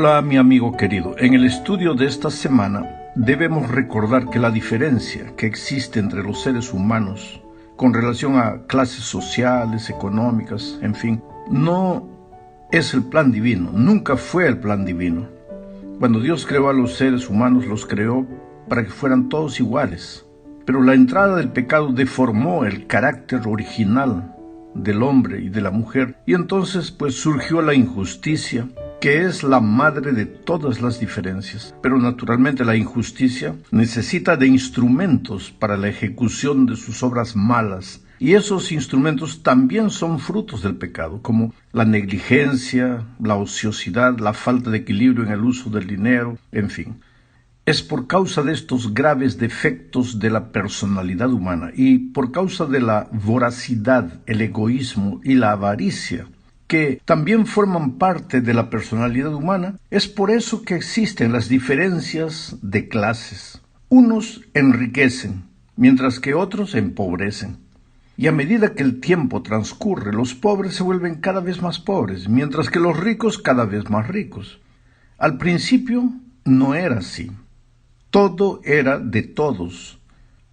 Hola mi amigo querido, en el estudio de esta semana debemos recordar que la diferencia que existe entre los seres humanos con relación a clases sociales, económicas, en fin, no es el plan divino, nunca fue el plan divino. Cuando Dios creó a los seres humanos, los creó para que fueran todos iguales, pero la entrada del pecado deformó el carácter original del hombre y de la mujer, y entonces pues surgió la injusticia, que es la madre de todas las diferencias. Pero naturalmente la injusticia necesita de instrumentos para la ejecución de sus obras malas, y esos instrumentos también son frutos del pecado, como la negligencia, la ociosidad, la falta de equilibrio en el uso del dinero, en fin. Es por causa de estos graves defectos de la personalidad humana y por causa de la voracidad, el egoísmo y la avaricia, que también forman parte de la personalidad humana, es por eso que existen las diferencias de clases. Unos enriquecen, mientras que otros empobrecen. Y a medida que el tiempo transcurre, los pobres se vuelven cada vez más pobres, mientras que los ricos cada vez más ricos. Al principio no era así. Todo era de todos.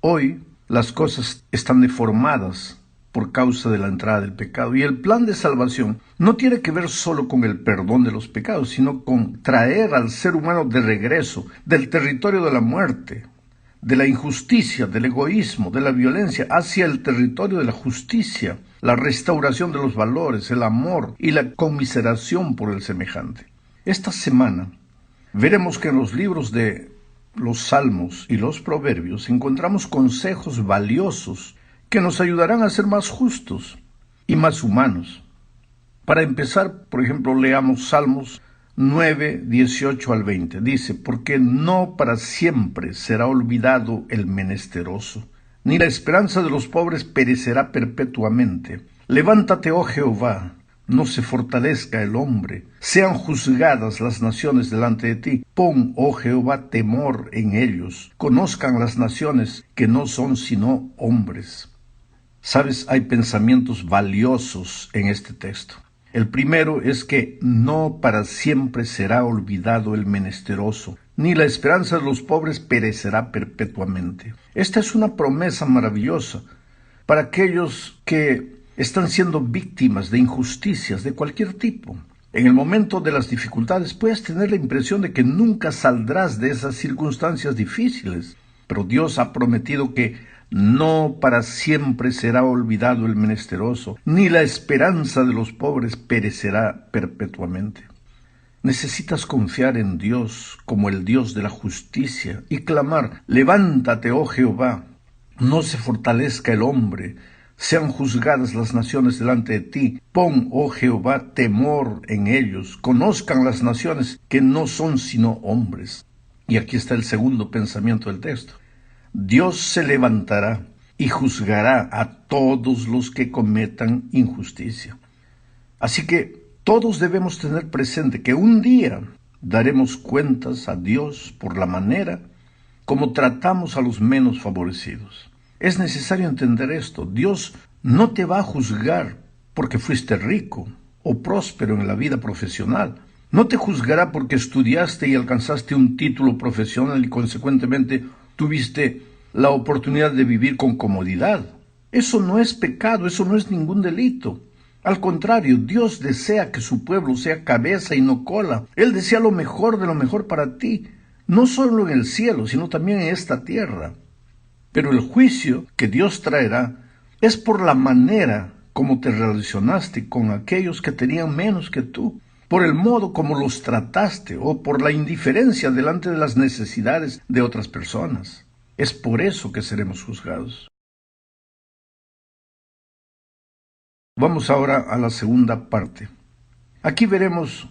Hoy las cosas están deformadas por causa de la entrada del pecado. Y el plan de salvación no tiene que ver solo con el perdón de los pecados, sino con traer al ser humano de regreso del territorio de la muerte, de la injusticia, del egoísmo, de la violencia, hacia el territorio de la justicia, la restauración de los valores, el amor y la conmiseración por el semejante. Esta semana veremos que en los libros de los Salmos y los Proverbios encontramos consejos valiosos que nos ayudarán a ser más justos y más humanos. Para empezar, por ejemplo, leamos Salmos 9, 18 al 20. Dice: porque no para siempre será olvidado el menesteroso, ni la esperanza de los pobres perecerá perpetuamente. Levántate, oh Jehová, no se fortalezca el hombre, sean juzgadas las naciones delante de ti. Pon, oh Jehová, temor en ellos, conozcan las naciones que no son sino hombres. Sabes, hay pensamientos valiosos en este texto. El primero es que no para siempre será olvidado el menesteroso, ni la esperanza de los pobres perecerá perpetuamente. Esta es una promesa maravillosa para aquellos que están siendo víctimas de injusticias de cualquier tipo. En el momento de las dificultades puedes tener la impresión de que nunca saldrás de esas circunstancias difíciles, pero Dios ha prometido que no para siempre será olvidado el menesteroso, ni la esperanza de los pobres perecerá perpetuamente. Necesitas confiar en Dios como el Dios de la justicia y clamar: levántate, oh Jehová, no se fortalezca el hombre, sean juzgadas las naciones delante de ti. Pon, oh Jehová, temor en ellos, conozcan las naciones que no son sino hombres. Y aquí está el segundo pensamiento del texto. Dios se levantará y juzgará a todos los que cometan injusticia. Así que todos debemos tener presente que un día daremos cuentas a Dios por la manera como tratamos a los menos favorecidos. Es necesario entender esto. Dios no te va a juzgar porque fuiste rico o próspero en la vida profesional. No te juzgará porque estudiaste y alcanzaste un título profesional y consecuentemente tuviste la oportunidad de vivir con comodidad. Eso no es pecado, eso no es ningún delito. Al contrario, Dios desea que su pueblo sea cabeza y no cola. Él desea lo mejor de lo mejor para ti, no solo en el cielo, sino también en esta tierra. Pero el juicio que Dios traerá es por la manera como te relacionaste con aquellos que tenían menos que tú, por el modo como los trataste o por la indiferencia delante de las necesidades de otras personas. Es por eso que seremos juzgados. Vamos ahora a la segunda parte. Aquí veremos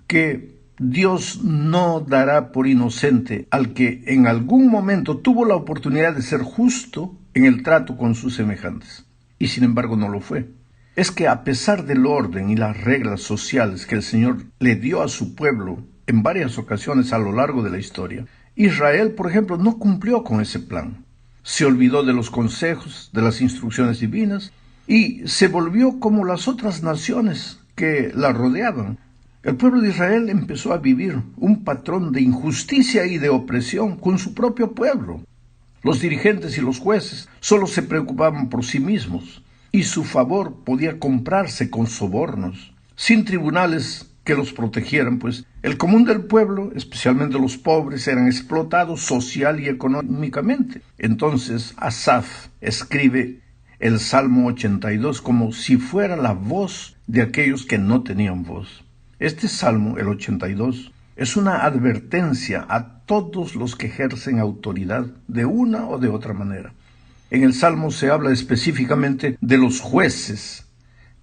que Dios no dará por inocente al que en algún momento tuvo la oportunidad de ser justo en el trato con sus semejantes, y sin embargo no lo fue. Es que a pesar del orden y las reglas sociales que el Señor le dio a su pueblo en varias ocasiones a lo largo de la historia, Israel, por ejemplo, no cumplió con ese plan. Se olvidó de los consejos, de las instrucciones divinas, y se volvió como las otras naciones que la rodeaban. El pueblo de Israel empezó a vivir un patrón de injusticia y de opresión con su propio pueblo. Los dirigentes y los jueces solo se preocupaban por sí mismos, y su favor podía comprarse con sobornos, sin tribunales que los protegieran, pues el común del pueblo, especialmente los pobres, eran explotados social y económicamente. Entonces Asaf escribe el Salmo 82 como si fuera la voz de aquellos que no tenían voz. Este Salmo, el 82, es una advertencia a todos los que ejercen autoridad de una o de otra manera. En el Salmo se habla específicamente de los jueces,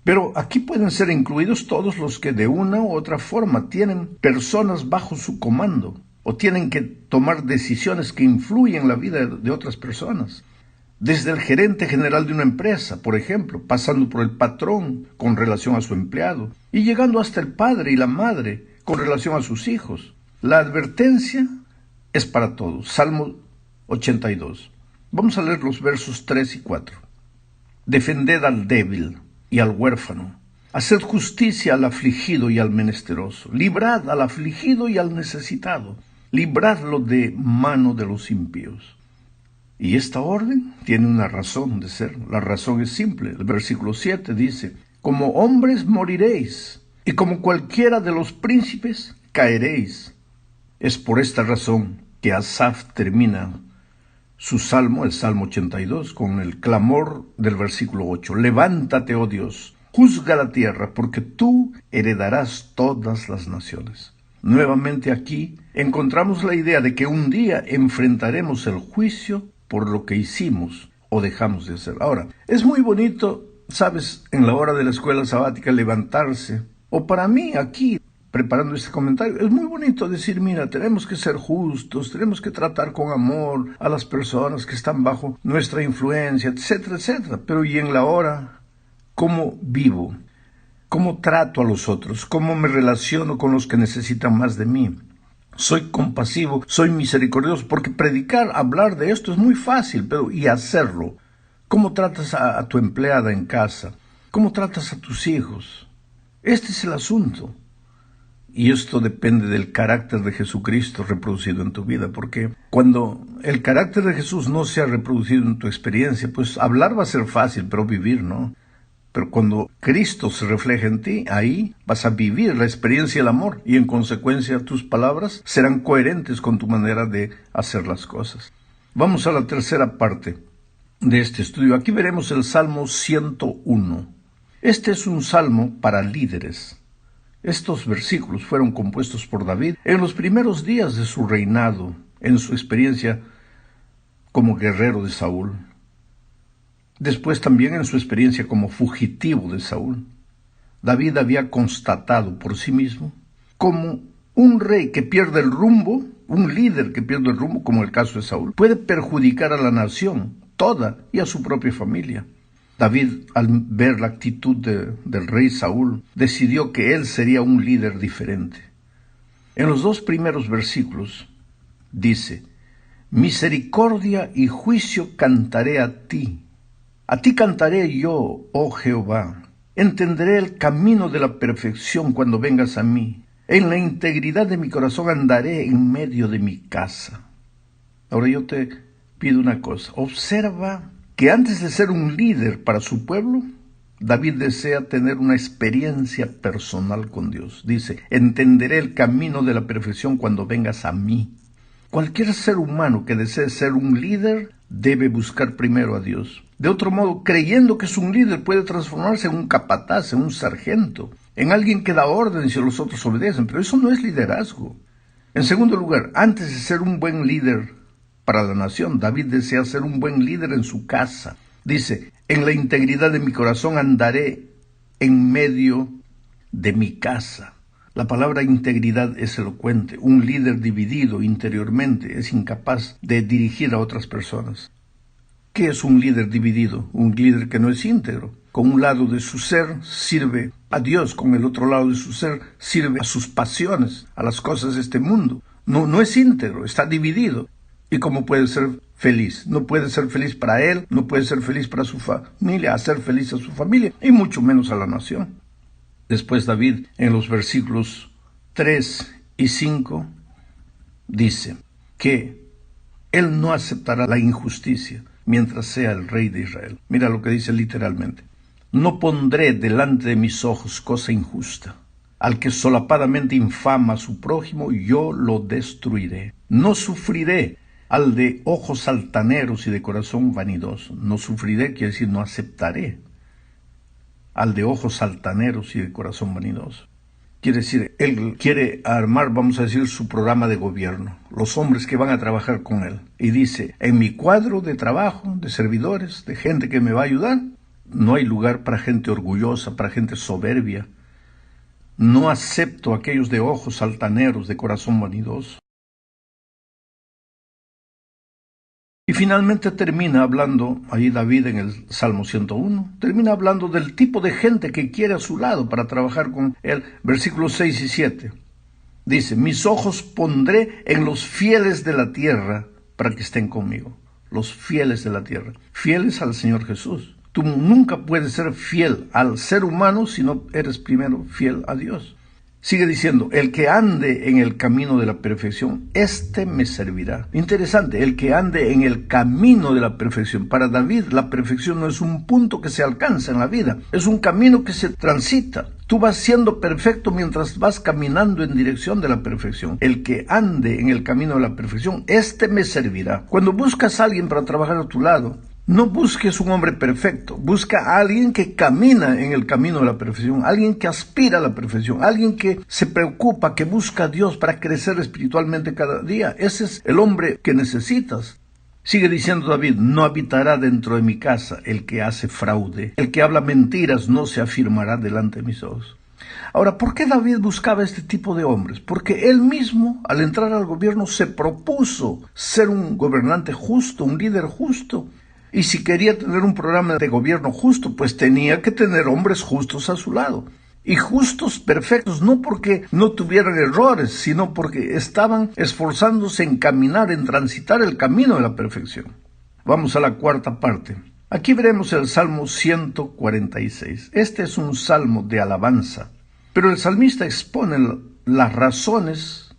pero aquí pueden ser incluidos todos los que de una u otra forma tienen personas bajo su comando o tienen que tomar decisiones que influyen en la vida de otras personas. Desde el gerente general de una empresa, por ejemplo, pasando por el patrón con relación a su empleado y llegando hasta el padre y la madre con relación a sus hijos. La advertencia es para todos. Salmo 82. Vamos a leer los versos 3 y 4. Defended al débil y al huérfano. Haced justicia al afligido y al menesteroso. Librad al afligido y al necesitado. Libradlo de mano de los impíos. Y esta orden tiene una razón de ser. La razón es simple. El versículo 7 dice, como hombres moriréis, y como cualquiera de los príncipes caeréis. Es por esta razón que Asaf termina su salmo, el Salmo 82, con el clamor del versículo 8. Levántate, oh Dios, juzga la tierra, porque tú heredarás todas las naciones. Nuevamente aquí encontramos la idea de que un día enfrentaremos el juicio por lo que hicimos o dejamos de hacer. Ahora, es muy bonito, sabes, en la hora de la escuela sabática levantarse, o para mí aquí, preparando este comentario, es muy bonito decir, mira, tenemos que ser justos, tenemos que tratar con amor a las personas que están bajo nuestra influencia, etcétera, etcétera. Pero ¿y en la hora? ¿Cómo vivo? ¿Cómo trato a los otros? ¿Cómo me relaciono con los que necesitan más de mí? Soy compasivo, soy misericordioso, porque predicar, hablar de esto es muy fácil, pero ¿y hacerlo? ¿Cómo tratas a tu empleada en casa? ¿Cómo tratas a tus hijos? Este es el asunto. Y esto depende del carácter de Jesucristo reproducido en tu vida, porque cuando el carácter de Jesús no se ha reproducido en tu experiencia, pues hablar va a ser fácil, pero vivir no. Pero cuando Cristo se refleja en ti, ahí vas a vivir la experiencia del amor y en consecuencia tus palabras serán coherentes con tu manera de hacer las cosas. Vamos a la tercera parte de este estudio. Aquí veremos el Salmo 101. Este es un salmo para líderes. Estos versículos fueron compuestos por David en los primeros días de su reinado, en su experiencia como guerrero de Saúl. Después también en su experiencia como fugitivo de Saúl. David había constatado por sí mismo cómo un rey que pierde el rumbo, un líder que pierde el rumbo, como el caso de Saúl, puede perjudicar a la nación toda y a su propia familia. David, al ver la actitud del rey Saúl, decidió que él sería un líder diferente. En los dos primeros versículos dice, misericordia y juicio cantaré a ti cantaré yo, oh Jehová. Entenderé el camino de la perfección cuando vengas a mí. En la integridad de mi corazón andaré en medio de mi casa. Ahora yo te pido una cosa. Observa que antes de ser un líder para su pueblo, David desea tener una experiencia personal con Dios. Dice, entenderé el camino de la perfección cuando vengas a mí. Cualquier ser humano que desee ser un líder debe buscar primero a Dios. De otro modo, creyendo que es un líder, puede transformarse en un capataz, en un sargento, en alguien que da órdenes y los otros obedecen, pero eso no es liderazgo. En segundo lugar, antes de ser un buen líder para la nación, David desea ser un buen líder en su casa. Dice, en la integridad de mi corazón andaré en medio de mi casa. La palabra integridad es elocuente. Un líder dividido interiormente es incapaz de dirigir a otras personas. ¿Qué es un líder dividido? Un líder que no es íntegro. Con un lado de su ser sirve a Dios, con el otro lado de su ser sirve a sus pasiones, a las cosas de este mundo. No es íntegro, está dividido. ¿Y cómo puede ser feliz? No puede ser feliz para él, no puede ser feliz para su familia, hacer feliz a su familia y mucho menos a la nación. Después David, en los versículos 3 y 5, dice que él no aceptará la injusticia mientras sea el rey de Israel. Mira lo que dice literalmente. No pondré delante de mis ojos cosa injusta. Al que solapadamente infama a su prójimo, yo lo destruiré. No sufriré al de ojos altaneros y de corazón vanidoso. No sufriré quiere decir no aceptaré al de ojos altaneros y de corazón vanidoso. Quiere decir, él quiere armar, vamos a decir, su programa de gobierno, los hombres que van a trabajar con él. Y dice, en mi cuadro de trabajo, de servidores, de gente que me va a ayudar, no hay lugar para gente orgullosa, para gente soberbia. No acepto a aquellos de ojos altaneros, de corazón vanidoso. Y finalmente termina hablando, ahí David en el Salmo 101, termina hablando del tipo de gente que quiere a su lado para trabajar con él. Versículos 6 y 7. Dice, mis ojos pondré en los fieles de la tierra para que estén conmigo. Los fieles de la tierra. Fieles al Señor Jesús. Tú nunca puedes ser fiel al ser humano si no eres primero fiel a Dios. Sigue diciendo, el que ande en el camino de la perfección, éste me servirá. Interesante, el que ande en el camino de la perfección. Para David, la perfección no es un punto que se alcanza en la vida, es un camino que se transita. Tú vas siendo perfecto mientras vas caminando en dirección de la perfección. El que ande en el camino de la perfección, éste me servirá. Cuando buscas a alguien para trabajar a tu lado, no busques un hombre perfecto, busca a alguien que camina en el camino de la perfección, alguien que aspira a la perfección, alguien que se preocupa, que busca a Dios para crecer espiritualmente cada día. Ese es el hombre que necesitas. Sigue diciendo David, no habitará dentro de mi casa el que hace fraude, el que habla mentiras no se afirmará delante de mis ojos. Ahora, ¿por qué David buscaba este tipo de hombres? Porque él mismo, al entrar al gobierno, se propuso ser un gobernante justo, un líder justo. Y si quería tener un programa de gobierno justo, pues tenía que tener hombres justos a su lado. Y justos, perfectos, no porque no tuvieran errores, sino porque estaban esforzándose en caminar, en transitar el camino de la perfección. Vamos a la cuarta parte. Aquí veremos el Salmo 146. Este es un salmo de alabanza, pero el salmista expone las razones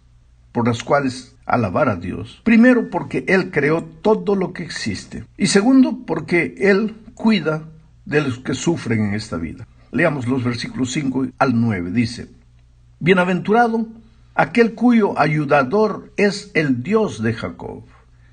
por las cuales alabar a Dios. Primero, porque Él creó todo lo que existe. Y segundo, porque Él cuida de los que sufren en esta vida. Leamos los versículos 5 al 9. Dice, bienaventurado aquel cuyo ayudador es el Dios de Jacob,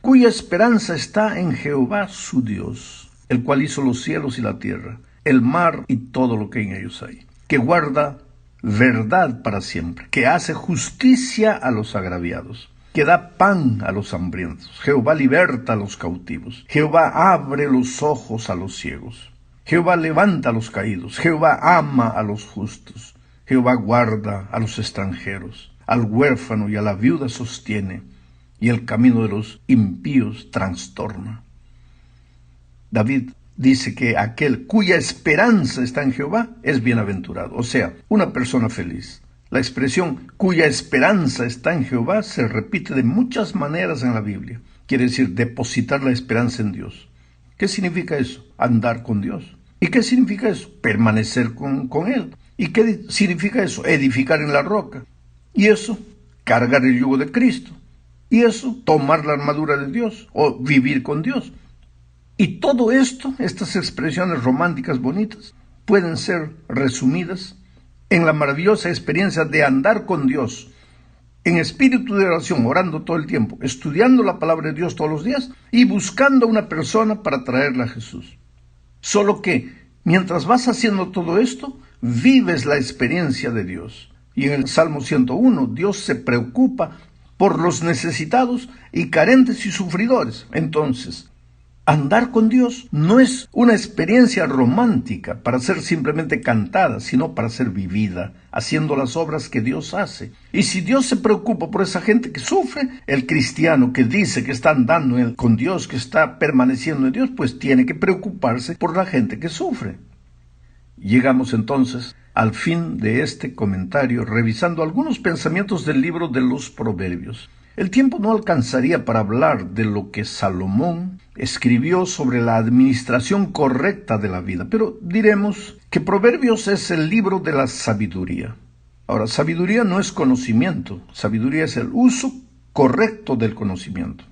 cuya esperanza está en Jehová su Dios, el cual hizo los cielos y la tierra, el mar y todo lo que en ellos hay, que guarda verdad para siempre, que hace justicia a los agraviados, que da pan a los hambrientos. Jehová liberta a los cautivos. Jehová abre los ojos a los ciegos. Jehová levanta a los caídos. Jehová ama a los justos. Jehová guarda a los extranjeros. Al huérfano y a la viuda sostiene, y el camino de los impíos trastorna. David dice que aquel cuya esperanza está en Jehová es bienaventurado, o sea, una persona feliz. La expresión cuya esperanza está en Jehová se repite de muchas maneras en la Biblia. Quiere decir depositar la esperanza en Dios. ¿Qué significa eso? Andar con Dios. ¿Y qué significa eso? Permanecer con Él. ¿Y qué significa eso? Edificar en la roca. Y eso, cargar el yugo de Cristo. Y eso, tomar la armadura de Dios o vivir con Dios. Y todo esto, estas expresiones románticas bonitas, pueden ser resumidas en la maravillosa experiencia de andar con Dios, en espíritu de oración, orando todo el tiempo, estudiando la palabra de Dios todos los días y buscando a una persona para traerla a Jesús. Solo que, mientras vas haciendo todo esto, vives la experiencia de Dios. Y en el Salmo 101, Dios se preocupa por los necesitados y carentes y sufridores. Entonces, andar con Dios no es una experiencia romántica para ser simplemente cantada, sino para ser vivida, haciendo las obras que Dios hace. Y si Dios se preocupa por esa gente que sufre, el cristiano que dice que está andando con Dios, que está permaneciendo en Dios, pues tiene que preocuparse por la gente que sufre. Llegamos entonces al fin de este comentario, revisando algunos pensamientos del libro de los Proverbios. El tiempo no alcanzaría para hablar de lo que Salomón escribió sobre la administración correcta de la vida, pero diremos que Proverbios es el libro de la sabiduría. Ahora, sabiduría no es conocimiento, sabiduría es el uso correcto del conocimiento.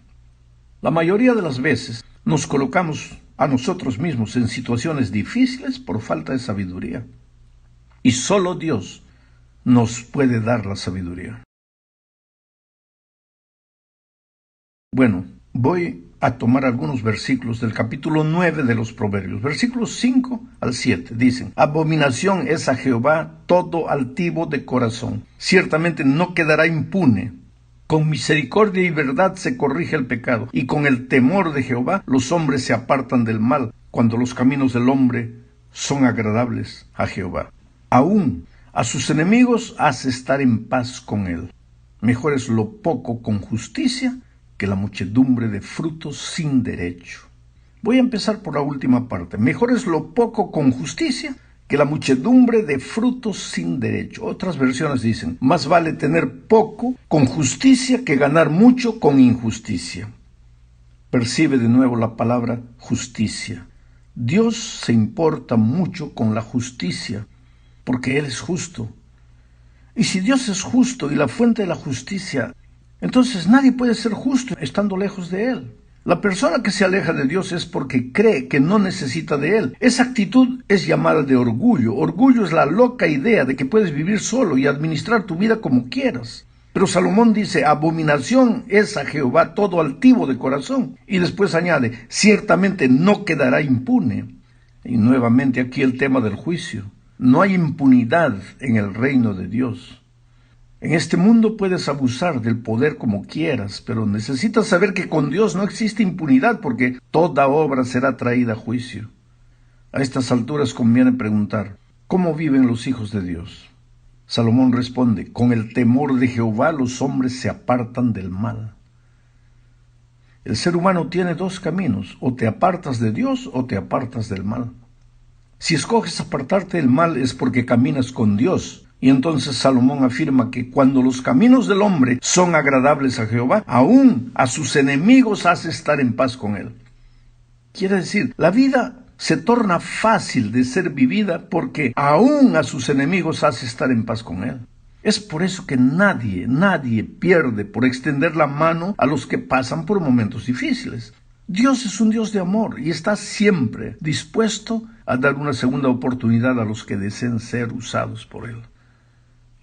La mayoría de las veces nos colocamos a nosotros mismos en situaciones difíciles por falta de sabiduría. Y solo Dios nos puede dar la sabiduría. Bueno, voy a tomar algunos versículos del capítulo 9 de los Proverbios. Versículos 5 al 7 dicen: abominación es a Jehová todo altivo de corazón. Ciertamente no quedará impune. Con misericordia y verdad se corrige el pecado, y con el temor de Jehová los hombres se apartan del mal, cuando los caminos del hombre son agradables a Jehová. Aún a sus enemigos hace estar en paz con él. Mejor es lo poco con justicia que la muchedumbre de frutos sin derecho. Voy a empezar por la última parte. Mejor es lo poco con justicia que la muchedumbre de frutos sin derecho. Otras versiones dicen: más vale tener poco con justicia que ganar mucho con injusticia. Percibe de nuevo la palabra justicia. Dios se importa mucho con la justicia, porque Él es justo. Y si Dios es justo y la fuente de la justicia, entonces nadie puede ser justo estando lejos de Él. La persona que se aleja de Dios es porque cree que no necesita de Él. Esa actitud es llamada de orgullo. Orgullo es la loca idea de que puedes vivir solo y administrar tu vida como quieras. Pero Salomón dice: abominación es a Jehová todo altivo de corazón. Y después añade: ciertamente no quedará impune. Y nuevamente aquí el tema del juicio. No hay impunidad en el reino de Dios. En este mundo puedes abusar del poder como quieras, pero necesitas saber que con Dios no existe impunidad, porque toda obra será traída a juicio. A estas alturas conviene preguntar: ¿cómo viven los hijos de Dios? Salomón responde: con el temor de Jehová los hombres se apartan del mal. El ser humano tiene dos caminos: o te apartas de Dios o te apartas del mal. Si escoges apartarte del mal es porque caminas con Dios. Y entonces Salomón afirma que cuando los caminos del hombre son agradables a Jehová, aún a sus enemigos hace estar en paz con él. Quiere decir, la vida se torna fácil de ser vivida porque aún a sus enemigos hace estar en paz con él. Es por eso que nadie pierde por extender la mano a los que pasan por momentos difíciles. Dios es un Dios de amor y está siempre dispuesto a dar una segunda oportunidad a los que deseen ser usados por Él.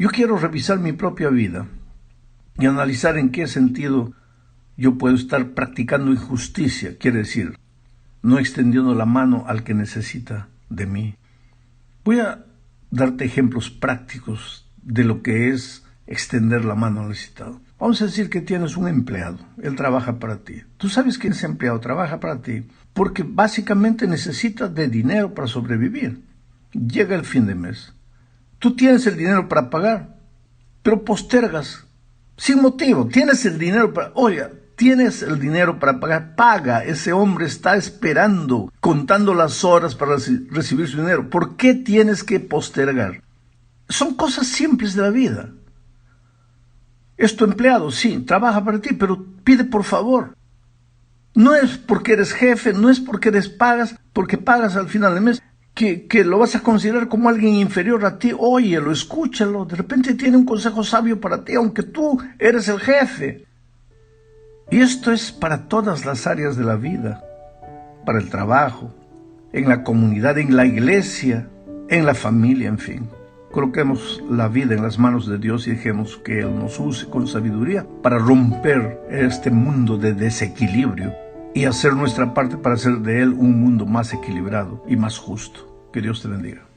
Yo quiero revisar mi propia vida y analizar en qué sentido yo puedo estar practicando injusticia, quiere decir, no extendiendo la mano al que necesita de mí. Voy a darte ejemplos prácticos de lo que es extender la mano al necesitado. Vamos a decir que tienes un empleado, él trabaja para ti. Tú sabes que ese empleado trabaja para ti porque básicamente necesita de dinero para sobrevivir. Llega el fin de mes. Tú tienes el dinero para pagar, pero postergas sin motivo. Tienes el dinero para... Oiga, tienes el dinero para pagar, paga. Ese hombre está esperando, contando las horas para recibir su dinero. ¿Por qué tienes que postergar? Son cosas simples de la vida. Es tu empleado, sí, trabaja para ti, pero pide por favor. No es porque eres jefe, no es porque porque pagas al final del mes, que lo vas a considerar como alguien inferior a ti. Óyelo, escúchalo, de repente tiene un consejo sabio para ti, aunque tú eres el jefe. Y esto es para todas las áreas de la vida, para el trabajo, en la comunidad, en la iglesia, en la familia, en fin. Coloquemos la vida en las manos de Dios y dejemos que Él nos use con sabiduría para romper este mundo de desequilibrio y hacer nuestra parte para hacer de Él un mundo más equilibrado y más justo. Que Dios te bendiga.